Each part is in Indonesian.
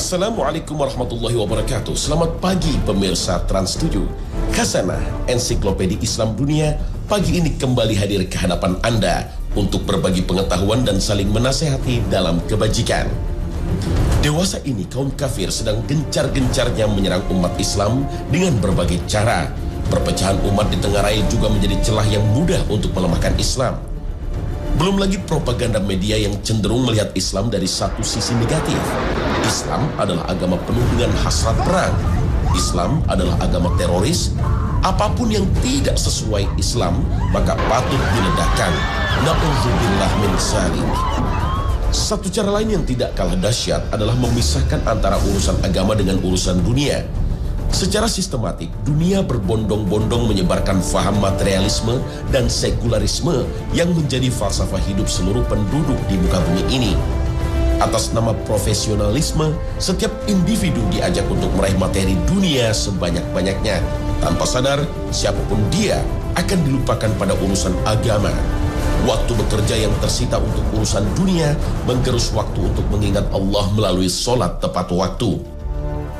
Assalamualaikum warahmatullahi wabarakatuh. Selamat pagi pemirsa Trans 7. Khazanah Ensiklopedia Islam Dunia pagi ini kembali hadir ke hadapan Anda untuk berbagi pengetahuan dan saling menasehati dalam kebajikan. Dewasa ini kaum kafir sedang gencar-gencarnya menyerang umat Islam dengan berbagai cara. Perpecahan umat di tengah raya juga menjadi celah yang mudah untuk melemahkan Islam. Belum lagi propaganda media yang cenderung melihat Islam dari satu sisi negatif. Islam adalah agama penuh dengan hasrat perang. Islam adalah agama teroris. Apapun yang tidak sesuai Islam maka patut diledakkan. Na'udzubillah min dzalik. Satu cara lain yang tidak kalah dahsyat adalah memisahkan antara urusan agama dengan urusan dunia. Secara sistematik, dunia berbondong-bondong menyebarkan faham materialisme dan sekularisme yang menjadi falsafah hidup seluruh penduduk di muka bumi ini. Atas nama profesionalisme, setiap individu diajak untuk meraih materi dunia sebanyak-banyaknya. Tanpa sadar, siapapun dia akan dilupakan pada urusan agama. Waktu bekerja yang tersita untuk urusan dunia menggerus waktu untuk mengingat Allah melalui sholat tepat waktu.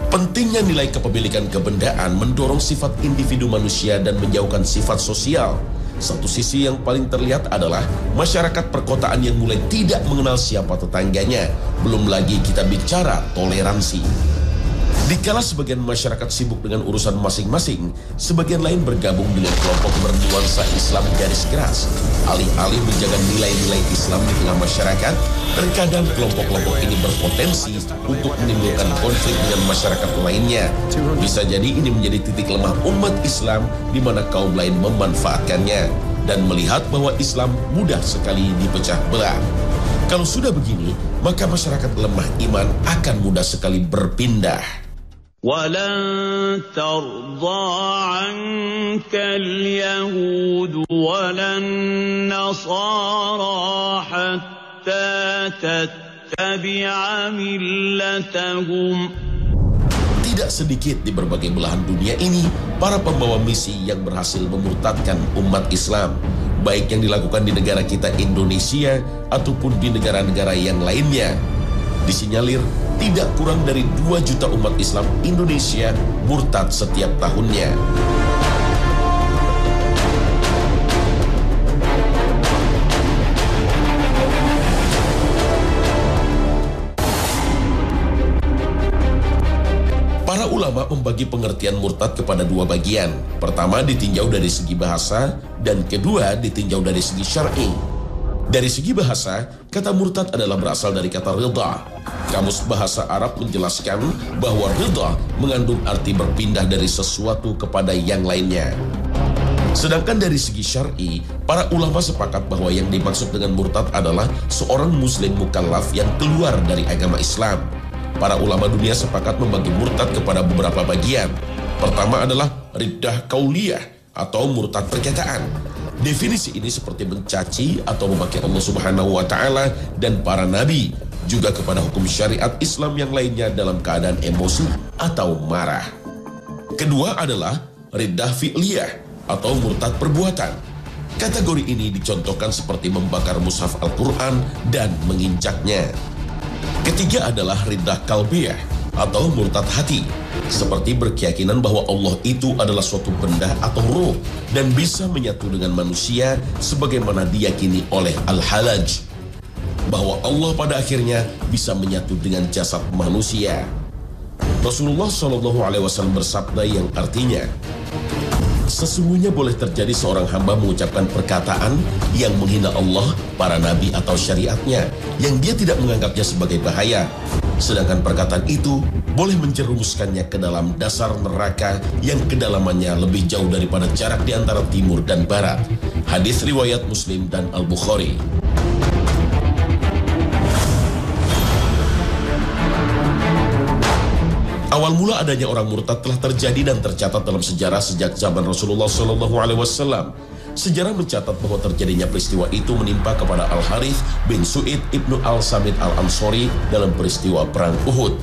Pentingnya nilai kepemilikan kebendaan mendorong sifat individu manusia dan menjauhkan sifat sosial. Satu sisi yang paling terlihat adalah masyarakat perkotaan yang mulai tidak mengenal siapa tetangganya. Belum lagi kita bicara toleransi. Dikala sebagian masyarakat sibuk dengan urusan masing-masing, sebagian lain bergabung dengan kelompok bernuansa Islam garis keras. Alih-alih menjaga nilai-nilai Islam di tengah masyarakat, terkadang kelompok-kelompok ini berpotensi untuk menimbulkan konflik dengan masyarakat lainnya. Bisa jadi ini menjadi titik lemah umat Islam di mana kaum lain memanfaatkannya dan melihat bahwa Islam mudah sekali dipecah belah. Kalau sudah begini, maka masyarakat lemah iman akan mudah sekali berpindah. وَلَن تَرْضَىٰ عَنكَ الْيَهُودُ وَلَا النَّصَارَىٰ حَتَّىٰ تَتَّبِعَ مِلَّتَهُمْ. Tidak sedikit di berbagai belahan dunia ini para pembawa misi yang berhasil memurtadkan umat Islam, baik yang dilakukan di negara kita Indonesia ataupun di negara-negara yang lainnya. Disinyalir tidak kurang dari 2 juta umat Islam Indonesia murtad setiap tahunnya. Para ulama membagi pengertian murtad kepada 2 bagian. Pertama ditinjau dari segi bahasa dan kedua ditinjau dari segi syar'i. Dari segi bahasa, kata murtad adalah berasal dari kata ridha. Kamus Bahasa Arab menjelaskan bahwa ridha mengandung arti berpindah dari sesuatu kepada yang lainnya. Sedangkan dari segi syar'i, para ulama sepakat bahwa yang dimaksud dengan murtad adalah seorang muslim mukallaf yang keluar dari agama Islam. Para ulama dunia sepakat membagi murtad kepada beberapa bagian. Pertama adalah riddah kauliyah atau murtad perkataan. Definisi ini seperti mencaci atau memaki Allah Subhanahu wa Ta'ala dan para nabi, juga kepada hukum syariat Islam yang lainnya dalam keadaan emosi atau marah. Kedua adalah riddah fi'liyah atau murtad perbuatan. Kategori ini dicontohkan seperti membakar mushaf Al-Quran dan menginjaknya. Ketiga adalah riddah kalbiyah atau murtad hati, seperti berkeyakinan bahwa Allah itu adalah suatu benda atau ruh dan bisa menyatu dengan manusia sebagaimana diyakini oleh Al-Halaj, bahwa Allah pada akhirnya bisa menyatu dengan jasad manusia. Rasulullah SAW bersabda yang artinya, sesungguhnya boleh terjadi seorang hamba mengucapkan perkataan yang menghina Allah, para nabi atau syariatnya, yang dia tidak menganggapnya sebagai bahaya. Sedangkan perkataan itu boleh menjerumuskannya ke dalam dasar neraka yang kedalamannya lebih jauh daripada jarak di antara timur dan barat. Hadis riwayat Muslim dan Al-Bukhari. Awal mula adanya orang murtad telah terjadi dan tercatat dalam sejarah sejak zaman Rasulullah SAW. Sejarah mencatat bahwa terjadinya peristiwa itu menimpa kepada Al-Harith bin Su'id ibnu Al-Samit Al-Ansori dalam peristiwa Perang Uhud.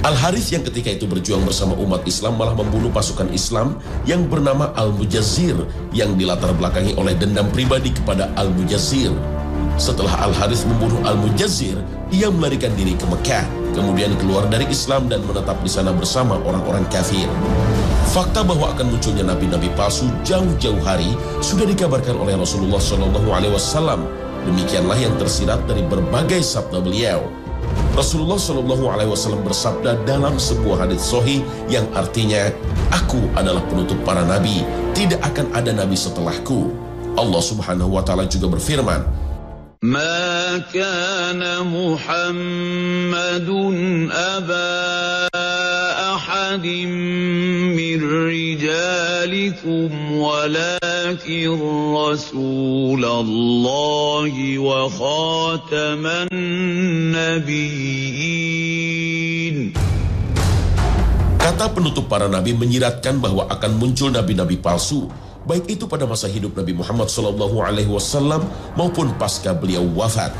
Al-Harith yang ketika itu berjuang bersama umat Islam malah membunuh pasukan Islam yang bernama Al-Mujazzir yang dilatar belakangi oleh dendam pribadi kepada Al-Mujazzir. Setelah Al-Harith membunuh Al-Mujazzir, ia melarikan diri ke Mekah, kemudian keluar dari Islam dan menetap di sana bersama orang-orang kafir. Fakta bahwa akan munculnya nabi-nabi palsu jauh-jauh hari sudah dikabarkan oleh Rasulullah SAW. Demikianlah yang tersirat dari berbagai sabda beliau. Rasulullah SAW bersabda dalam sebuah hadits sahih yang artinya, "Aku adalah penutup para nabi, tidak akan ada nabi setelahku." Allah Subhanahu wa taala juga berfirman, "Ma kana Muhammadun aba ahadin min rijalikum walakin Rasulallahi wa khataman nabiyyin." Kata penutup para nabi menyiratkan bahwa akan muncul nabi-nabi palsu, baik itu pada masa hidup Nabi Muhammad SAW maupun pasca beliau wafat.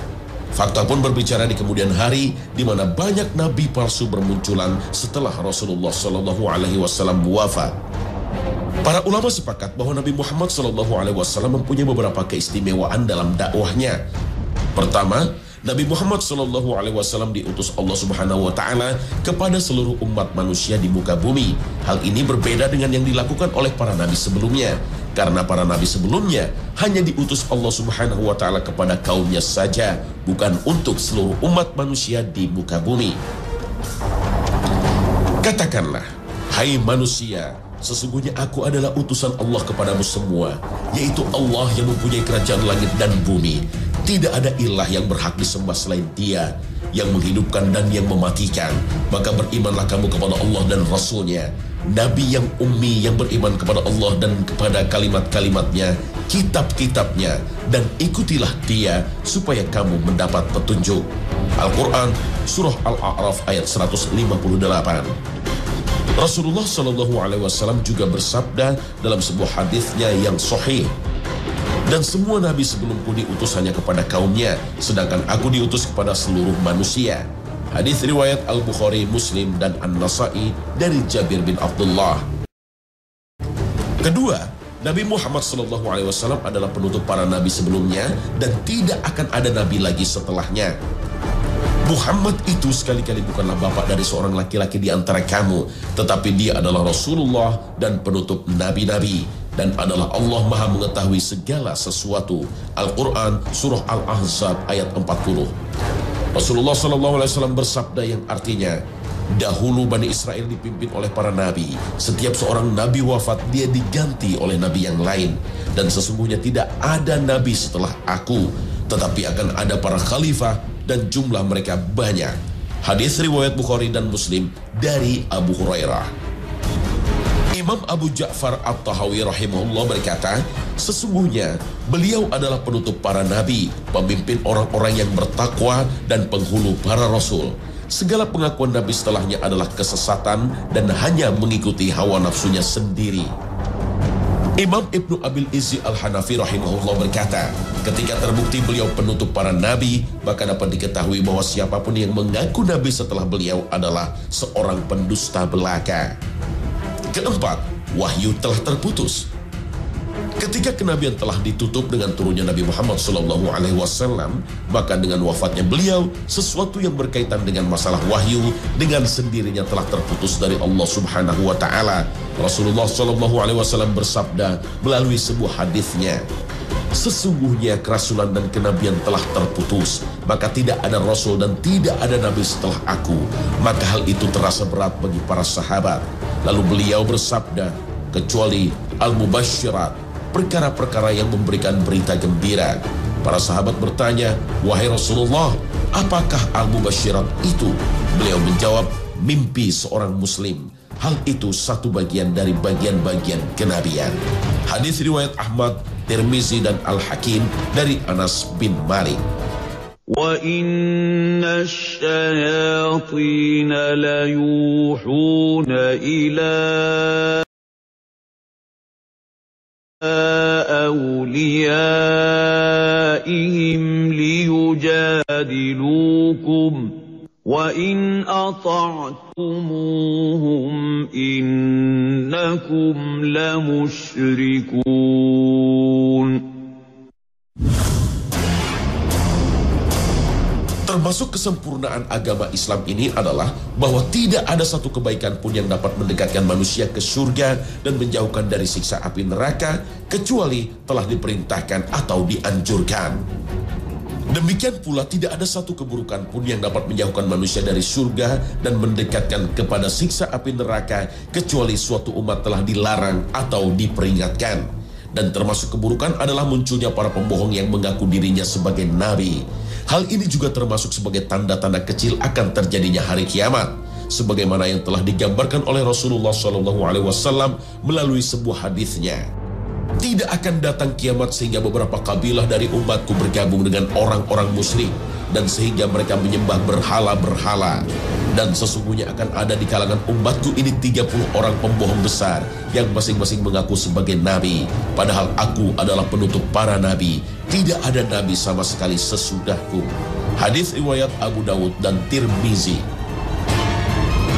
Fakta pun berbicara di kemudian hari, di mana banyak nabi palsu bermunculan setelah Rasulullah SAW wafat. Para ulama sepakat bahwa Nabi Muhammad SAW mempunyai beberapa keistimewaan dalam dakwahnya. Pertama, Nabi Muhammad SAW diutus Allah Subhanahu wa taala kepada seluruh umat manusia di muka bumi. Hal ini berbeda dengan yang dilakukan oleh para nabi sebelumnya, karena para nabi sebelumnya hanya diutus Allah Subhanahu wa taala kepada kaumnya saja, bukan untuk seluruh umat manusia di muka bumi. Katakanlah, "Hai manusia, sesungguhnya aku adalah utusan Allah kepadamu semua, yaitu Allah yang mempunyai kerajaan langit dan bumi. Tidak ada ilah yang berhak disembah selain Dia, yang menghidupkan dan yang mematikan. Maka berimanlah kamu kepada Allah dan Rasul-Nya, Nabi yang ummi yang beriman kepada Allah dan kepada kalimat-kalimatnya, kitab-kitabnya, dan ikutilah Dia supaya kamu mendapat petunjuk." Al-Quran, Surah Al-A'raf ayat 158. Rasulullah SAW juga bersabda dalam sebuah hadisnya yang sahih, "Dan semua nabi sebelumku diutus hanya kepada kaumnya, sedangkan aku diutus kepada seluruh manusia." Hadis riwayat Al-Bukhari, Muslim, dan An-Nasa'i dari Jabir bin Abdullah. Kedua, Nabi Muhammad SAW adalah penutup para nabi sebelumnya dan tidak akan ada nabi lagi setelahnya. Muhammad itu sekali-kali bukanlah bapak dari seorang laki-laki di antara kamu, tetapi dia adalah Rasulullah dan penutup nabi-nabi, dan adalah Allah Maha mengetahui segala sesuatu. Al-Quran, Surah Al-Ahzab ayat 40. Rasulullah SAW bersabda yang artinya, "Dahulu Bani Israel dipimpin oleh para nabi. Setiap seorang nabi wafat, dia diganti oleh nabi yang lain. Dan sesungguhnya tidak ada nabi setelah aku, tetapi akan ada para khalifah, dan jumlah mereka banyak." Hadis riwayat Bukhari dan Muslim dari Abu Hurairah. Imam Abu Ja'far At-Tahawi rahimahullah berkata, "Sesungguhnya beliau adalah penutup para nabi, pemimpin orang-orang yang bertakwa, dan penghulu para rasul. Segala pengakuan nabi setelahnya adalah kesesatan dan hanya mengikuti hawa nafsunya sendiri." Imam Ibnu Abil Izzi Al-Hanafi rahimahullah berkata, ketika terbukti beliau penutup para nabi, maka dapat diketahui bahwa siapapun yang mengaku nabi setelah beliau adalah seorang pendusta belaka. Keempat, wahyu telah terputus. Ketika kenabian telah ditutup dengan turunnya Nabi Muhammad SAW, maka dengan wafatnya beliau, sesuatu yang berkaitan dengan masalah wahyu dengan sendirinya telah terputus dari Allah Subhanahu wa taala. Rasulullah SAW bersabda melalui sebuah hadisnya, "Sesungguhnya kerasulan dan kenabian telah terputus, maka tidak ada rasul dan tidak ada nabi setelah aku." Maka hal itu terasa berat bagi para sahabat. Lalu beliau bersabda, "Kecuali al-mubasysyirat, perkara-perkara yang memberikan berita gembira." Para sahabat bertanya, "Wahai Rasulullah, apakah al-mubasysyirat itu?" Beliau menjawab, "Mimpi seorang muslim. Hal itu satu bagian dari bagian-bagian kenabian." Hadis riwayat Ahmad, Tirmizi, dan Al-Hakim dari Anas bin Malik. وَإِنَّ الشَّيَاطِينَ لَيُوحُونَ إِلَىٰ أَوْلِيَائِهِمْ لِيُجَادِلُوكُمْ وَإِنْ أَطَعْتُمُوهُمْ إِنَّكُمْ لَمُشْرِكُونَ. Termasuk kesempurnaan agama Islam ini adalah bahwa tidak ada satu kebaikan pun yang dapat mendekatkan manusia ke surga dan menjauhkan dari siksa api neraka kecuali telah diperintahkan atau dianjurkan. Demikian pula tidak ada satu keburukan pun yang dapat menjauhkan manusia dari surga dan mendekatkan kepada siksa api neraka kecuali suatu umat telah dilarang atau diperingatkan. Dan termasuk keburukan adalah munculnya para pembohong yang mengaku dirinya sebagai nabi. Hal ini juga termasuk sebagai tanda-tanda kecil akan terjadinya hari kiamat, sebagaimana yang telah digambarkan oleh Rasulullah SAW melalui sebuah hadisnya. Tidak akan datang kiamat sehingga beberapa kabilah dari umatku bergabung dengan orang-orang musyrik, dan sehingga mereka menyembah berhala-berhala. Dan sesungguhnya akan ada di kalangan umatku ini 30 orang pembohong besar yang masing-masing mengaku sebagai nabi, padahal aku adalah penutup para nabi. Tidak ada nabi sama sekali sesudahku. Hadis riwayat Abu Dawud dan Tirmizi.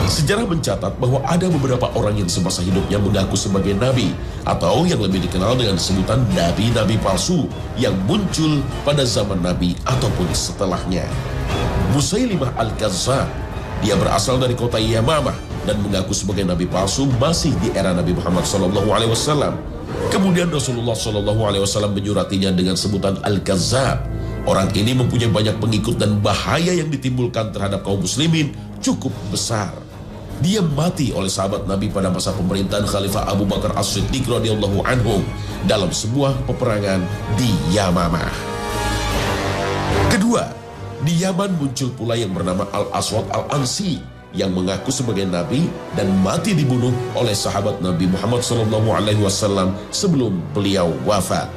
Sejarah mencatat bahwa ada beberapa orang yang semasa hidupnya mengaku sebagai nabi, atau yang lebih dikenal dengan sebutan nabi-nabi palsu yang muncul pada zaman nabi ataupun setelahnya. Musailimah Al-Kazzab, dia berasal dari kota Yamamah dan mengaku sebagai nabi palsu masih di era Nabi Muhammad SAW. Kemudian Rasulullah SAW menyuratinya dengan sebutan Al-Kazzab. Orang ini mempunyai banyak pengikut dan bahaya yang ditimbulkan terhadap kaum muslimin cukup besar. Dia mati oleh sahabat Nabi pada masa pemerintahan Khalifah Abu Bakar As-Siddiq radhiyallahu anhu dalam sebuah peperangan di Yamamah. Kedua, di Yaman muncul pula yang bernama Al-Aswad Al-Ansi yang mengaku sebagai nabi dan mati dibunuh oleh sahabat Nabi Muhammad SAW sebelum beliau wafat.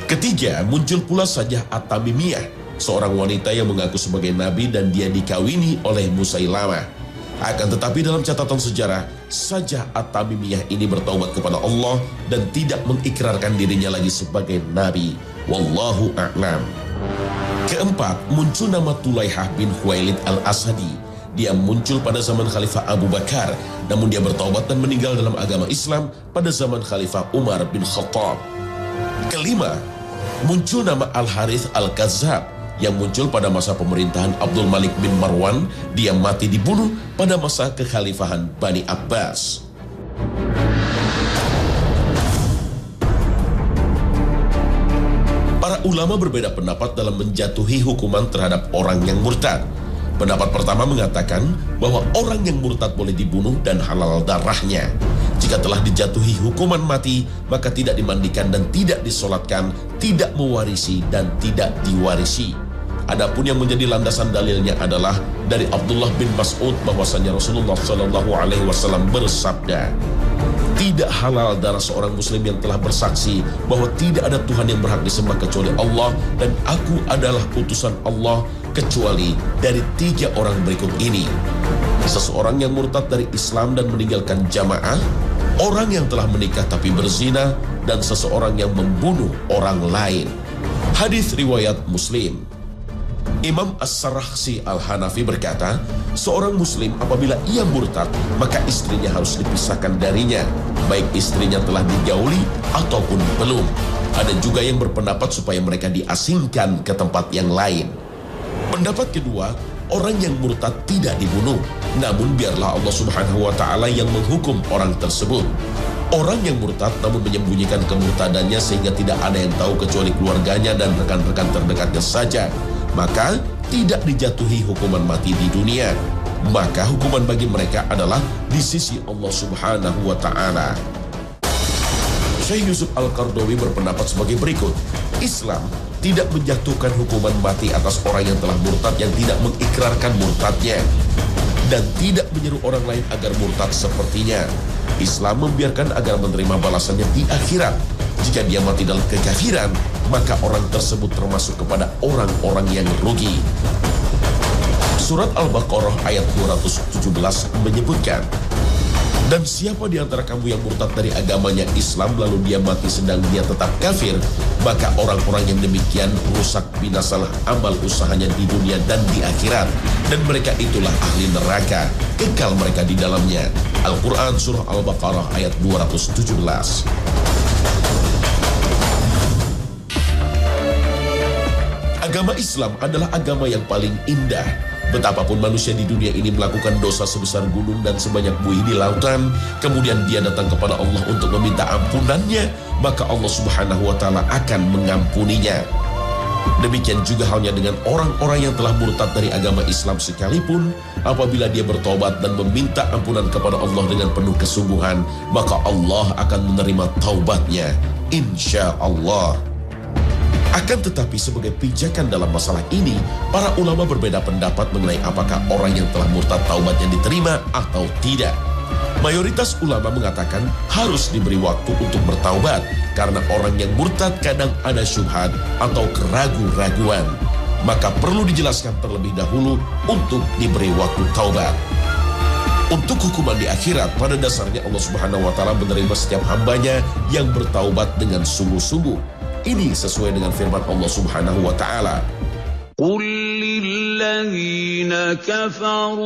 Ketiga, muncul pula Sajah At-Tamimiyah, seorang wanita yang mengaku sebagai nabi dan dia dikawini oleh Musailamah. Akan tetapi dalam catatan sejarah, Sajah At-Tamimiyah ini bertaubat kepada Allah dan tidak mengikrarkan dirinya lagi sebagai nabi. Wallahu a'lam. Keempat, muncul nama Tulaihah bin Khuwailid Al-Asadi. Dia muncul pada zaman Khalifah Abu Bakar, namun dia bertaubat dan meninggal dalam agama Islam pada zaman Khalifah Umar bin Khattab. Kelima, muncul nama Al-Harith Al-Kazzab yang muncul pada masa pemerintahan Abdul Malik bin Marwan. Dia mati dibunuh pada masa kekhalifahan Bani Abbas. Para ulama berbeda pendapat dalam menjatuhi hukuman terhadap orang yang murtad. Pendapat pertama mengatakan bahwa orang yang murtad boleh dibunuh dan halal darahnya. Jika telah dijatuhi hukuman mati, maka tidak dimandikan dan tidak disolatkan, tidak mewarisi dan tidak diwarisi. Adapun yang menjadi landasan dalilnya adalah dari Abdullah bin Mas'ud bahwasanya Rasulullah SAW bersabda, tidak halal darah seorang muslim yang telah bersaksi bahwa tidak ada Tuhan yang berhak disembah kecuali Allah dan aku adalah utusan Allah kecuali dari 3 orang berikut ini. Seseorang yang murtad dari Islam dan meninggalkan jamaah, orang yang telah menikah tapi berzina, dan seseorang yang membunuh orang lain. Hadis riwayat Muslim. Imam As-Sarakhsi Al-Hanafi berkata, seorang muslim apabila ia murtad, maka istrinya harus dipisahkan darinya, baik istrinya telah digauli ataupun belum. Ada juga yang berpendapat supaya mereka diasingkan ke tempat yang lain. Pendapat kedua, orang yang murtad tidak dibunuh, namun biarlah Allah Subhanahu wa Ta'ala yang menghukum orang tersebut. Orang yang murtad namun menyembunyikan kemurtadannya sehingga tidak ada yang tahu kecuali keluarganya dan rekan-rekan terdekatnya saja, maka tidak dijatuhi hukuman mati di dunia. Maka hukuman bagi mereka adalah di sisi Allah Subhanahu wa Ta'ala. Syekh Yusuf Al-Qardawi berpendapat sebagai berikut. Islam tidak menjatuhkan hukuman mati atas orang yang telah murtad yang tidak mengikrarkan murtadnya dan tidak menyeru orang lain agar murtad sepertinya. Islam membiarkan agar menerima balasannya di akhirat. Jika dia mati dalam kekafiran, maka orang tersebut termasuk kepada orang-orang yang rugi. Surat Al-Baqarah ayat 217 menyebutkan, dan siapa di antara kamu yang murtad dari agamanya Islam lalu dia mati sedang dia tetap kafir, maka orang-orang yang demikian rusak binasalah amal usahanya di dunia dan di akhirat, dan mereka itulah ahli neraka, kekal mereka di dalamnya. Al-Quran Surah Al-Baqarah ayat 217. Agama Islam adalah agama yang paling indah. Betapapun manusia di dunia ini melakukan dosa sebesar gunung dan sebanyak buih di lautan, kemudian dia datang kepada Allah untuk meminta ampunannya, maka Allah Subhanahu wa Ta'ala akan mengampuninya. Demikian juga halnya dengan orang-orang yang telah murtad dari agama Islam sekalipun, apabila dia bertobat dan meminta ampunan kepada Allah dengan penuh kesungguhan, maka Allah akan menerima taubatnya, insya Allah. Akan tetapi sebagai pijakan dalam masalah ini, para ulama berbeda pendapat mengenai apakah orang yang telah murtad taubatnya diterima atau tidak. Mayoritas ulama mengatakan harus diberi waktu untuk bertaubat, karena orang yang murtad kadang ada syubhat atau keraguan-raguan. Maka perlu dijelaskan terlebih dahulu untuk diberi waktu taubat. Untuk hukuman di akhirat, pada dasarnya Allah Subhanahu wa Ta'ala menerima setiap hambanya yang bertaubat dengan sungguh-sungguh. Ini sesuai dengan firman Allah Subhanahu wa Ta'ala. قل للذين كفروا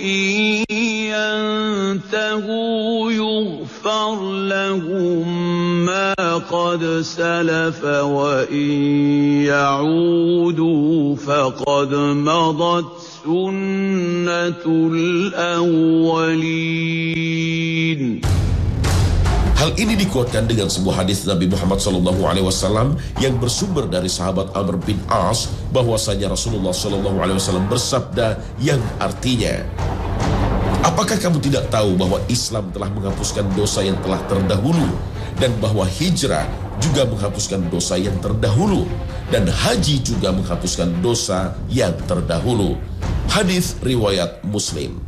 إن ينتهوا يغفر لهم ما قد سلف وإن يعودوا فقد مضت سنة الأولين. Hal ini dikuatkan dengan sebuah hadis Nabi Muhammad SAW yang bersumber dari sahabat Amr bin As, bahwasanya Rasulullah SAW bersabda yang artinya, apakah kamu tidak tahu bahwa Islam telah menghapuskan dosa yang telah terdahulu, dan bahwa hijrah juga menghapuskan dosa yang terdahulu, dan haji juga menghapuskan dosa yang terdahulu. Hadis riwayat Muslim.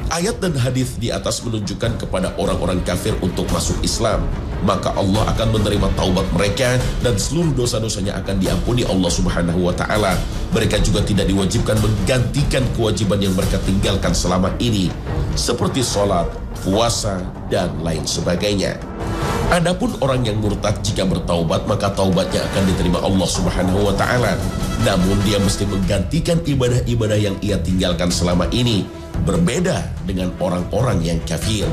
Ayat dan hadis di atas menunjukkan kepada orang-orang kafir untuk masuk Islam, maka Allah akan menerima taubat mereka dan seluruh dosa-dosanya akan diampuni Allah Subhanahu wa Ta'ala. Mereka juga tidak diwajibkan menggantikan kewajiban yang mereka tinggalkan selama ini, seperti sholat, puasa, dan lain sebagainya. Adapun orang yang murtad jika bertaubat, maka taubatnya akan diterima Allah Subhanahu wa Ta'ala. Namun dia mesti menggantikan ibadah-ibadah yang ia tinggalkan selama ini, berbeda dengan orang-orang yang kafir.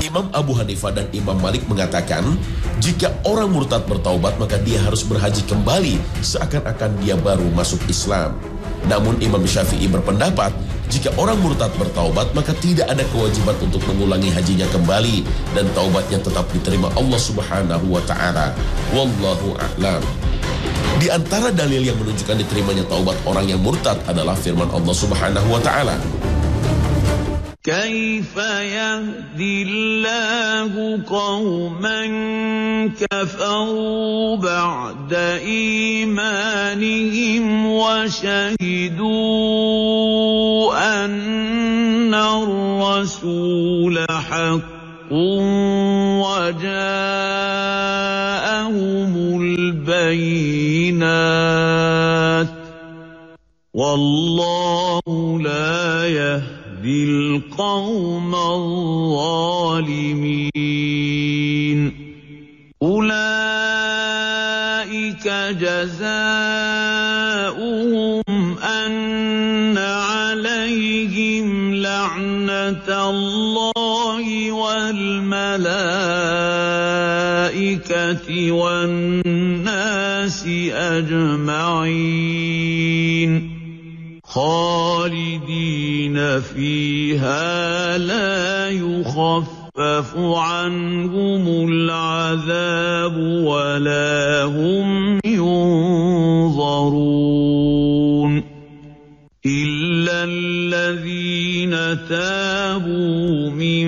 Imam Abu Hanifah dan Imam Malik mengatakan, jika orang murtad bertaubat, maka dia harus berhaji kembali seakan-akan dia baru masuk Islam. Namun Imam Syafi'i berpendapat, jika orang murtad bertaubat, maka tidak ada kewajiban untuk mengulangi hajinya kembali, dan taubatnya tetap diterima Allah Subhanahu wa Ta'ala. Wallahu a'lam. Di antara dalil yang menunjukkan diterimanya taubat orang yang murtad adalah firman Allah Subhanahu wa Ta'ala. كيف يهدي الله قوما كفروا بعد إيمانهم وشهدوا أن الرسول حق وجاءهم البينات والله لا يهدي القوم الظالمين أولئك جزاؤهم أن عليهم لعنة الله والملائكة والناس أجمعين خالدين فيها لا يخفف عنهم العذاب ولا هم ينظرون إلا الذين تابوا من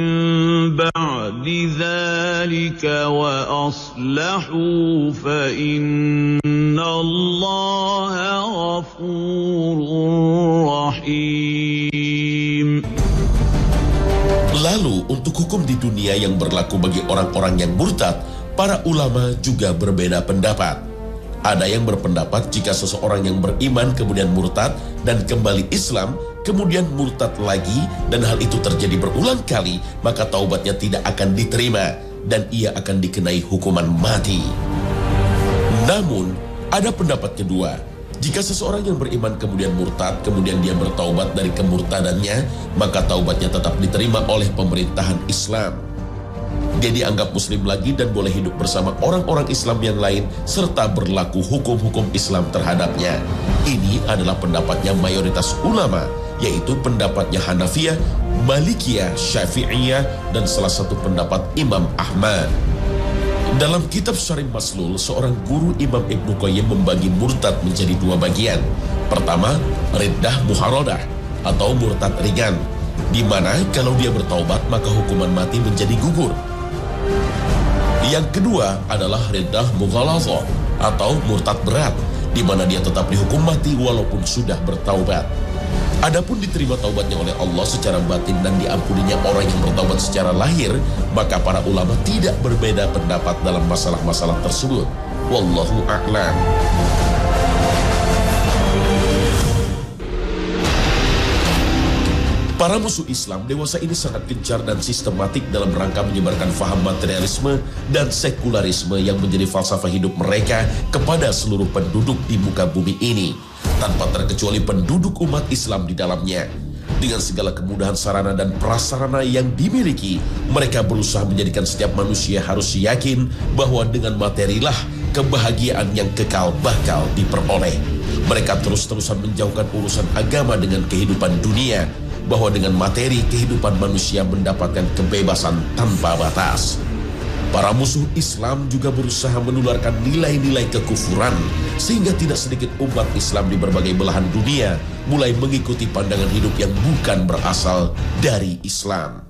بعد ذلك وأصلحوا فإن الله غفور رحيم. Lalu untuk hukum di dunia yang berlaku bagi orang-orang yang murtad, para ulama juga berbeda pendapat. Ada yang berpendapat jika seseorang yang beriman kemudian murtad dan kembali Islam, kemudian murtad lagi, dan hal itu terjadi berulang kali, maka taubatnya tidak akan diterima dan ia akan dikenai hukuman mati. Namun, ada pendapat kedua. Jika seseorang yang beriman kemudian murtad, kemudian dia bertaubat dari kemurtadannya, maka taubatnya tetap diterima oleh pemerintahan Islam. Dia dianggap muslim lagi dan boleh hidup bersama orang-orang Islam yang lain serta berlaku hukum-hukum Islam terhadapnya. Ini adalah pendapatnya mayoritas ulama, yaitu pendapatnya Hanafiyah, Malikiyah, Syafi'iyah, dan salah satu pendapat Imam Ahmad. Dalam kitab Syarih Maslul, seorang guru Imam Ibnu Qayyim membagi murtad menjadi dua bagian. Pertama, riddah muharodah atau murtad ringan, di mana kalau dia bertaubat maka hukuman mati menjadi gugur. Yang kedua adalah riddah mughalazah atau murtad berat, di mana dia tetap dihukum mati walaupun sudah bertaubat. Adapun diterima taubatnya oleh Allah secara batin dan diampuninya orang yang bertaubat secara lahir, maka para ulama tidak berbeda pendapat dalam masalah-masalah tersebut. Wallahu a'lam. Para musuh Islam dewasa ini sangat gencar dan sistematik dalam rangka menyebarkan faham materialisme dan sekularisme yang menjadi falsafah hidup mereka kepada seluruh penduduk di muka bumi ini, tanpa terkecuali penduduk umat Islam di dalamnya. Dengan segala kemudahan sarana dan prasarana yang dimiliki, mereka berusaha menjadikan setiap manusia harus yakin bahwa dengan materilah kebahagiaan yang kekal bakal diperoleh. Mereka terus-terusan menjauhkan urusan agama dengan kehidupan dunia, bahwa dengan materi kehidupan manusia mendapatkan kebebasan tanpa batas. Para musuh Islam juga berusaha menularkan nilai-nilai kekufuran, sehingga tidak sedikit umat Islam di berbagai belahan dunia mulai mengikuti pandangan hidup yang bukan berasal dari Islam.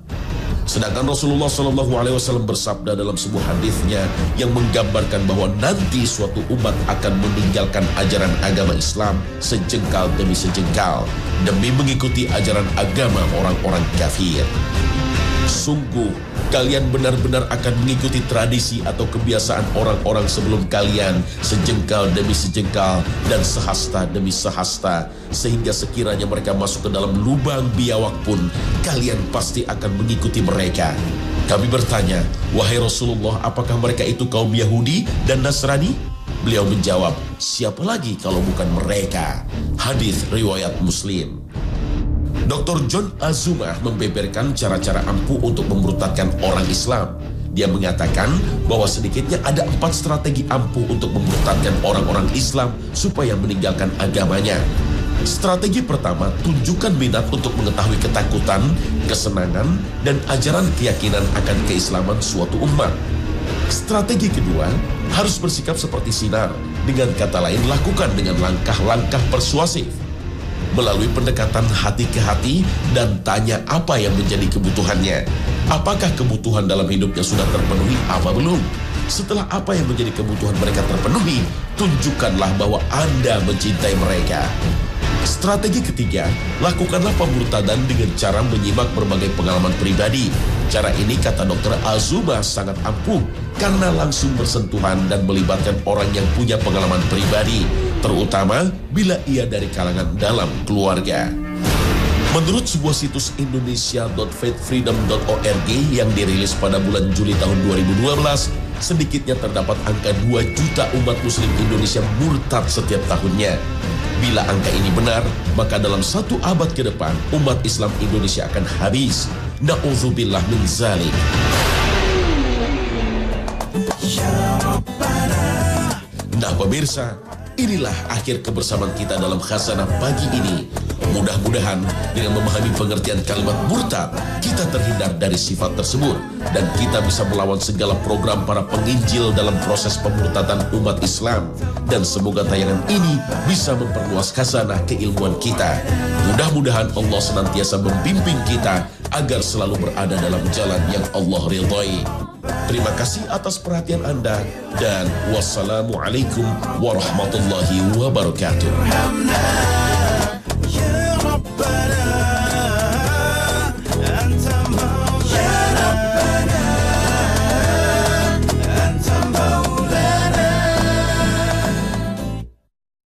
Sedangkan Rasulullah SAW bersabda dalam sebuah hadisnya yang menggambarkan bahwa nanti suatu umat akan meninggalkan ajaran agama Islam sejengkal demi sejengkal demi mengikuti ajaran agama orang-orang kafir. Sungguh, kalian benar-benar akan mengikuti tradisi atau kebiasaan orang-orang sebelum kalian sejengkal demi sejengkal dan sehasta demi sehasta, sehingga sekiranya mereka masuk ke dalam lubang biawak pun kalian pasti akan mengikuti mereka. Kami bertanya, wahai Rasulullah, apakah mereka itu kaum Yahudi dan Nasrani? Beliau menjawab, siapa lagi kalau bukan mereka? Hadis riwayat Muslim. Dr. John Azumah membeberkan cara-cara ampuh untuk memurtadkan orang Islam. Dia mengatakan bahwa sedikitnya ada 4 strategi ampuh untuk memurtadkan orang-orang Islam supaya meninggalkan agamanya. Strategi pertama, tunjukkan minat untuk mengetahui ketakutan, kesenangan, dan ajaran keyakinan akan keislaman suatu umat. Strategi kedua, harus bersikap seperti sinar. Dengan kata lain, lakukan dengan langkah-langkah persuasif. Melalui pendekatan hati ke hati dan tanya apa yang menjadi kebutuhannya. Apakah kebutuhan dalam hidupnya sudah terpenuhi apa belum? Setelah apa yang menjadi kebutuhan mereka terpenuhi, tunjukkanlah bahwa Anda mencintai mereka. Strategi ketiga, lakukanlah pemurtadan dengan cara menyimak berbagai pengalaman pribadi. Cara ini, kata Dr. Azumah, sangat ampuh karena langsung bersentuhan dan melibatkan orang yang punya pengalaman pribadi, terutama bila ia dari kalangan dalam keluarga. Menurut sebuah situs indonesia.faithfreedom.org yang dirilis pada bulan Juli tahun 2012, sedikitnya terdapat angka 2 juta umat muslim Indonesia murtad setiap tahunnya. Bila angka ini benar, maka dalam 1 abad ke depan, umat Islam Indonesia akan habis. Na'udzubillah min zalik. Nah pemirsa, inilah akhir kebersamaan kita dalam Khazanah pagi ini. Mudah-mudahan dengan memahami pengertian kalimat murtad, kita terhindar dari sifat tersebut dan kita bisa melawan segala program para penginjil dalam proses pemurtadan umat Islam. Dan semoga tayangan ini bisa memperluas khazanah keilmuan kita. Mudah-mudahan Allah senantiasa membimbing kita agar selalu berada dalam jalan yang Allah ridhai. Terima kasih atas perhatian Anda dan wassalamualaikum warahmatullahi wabarakatuh.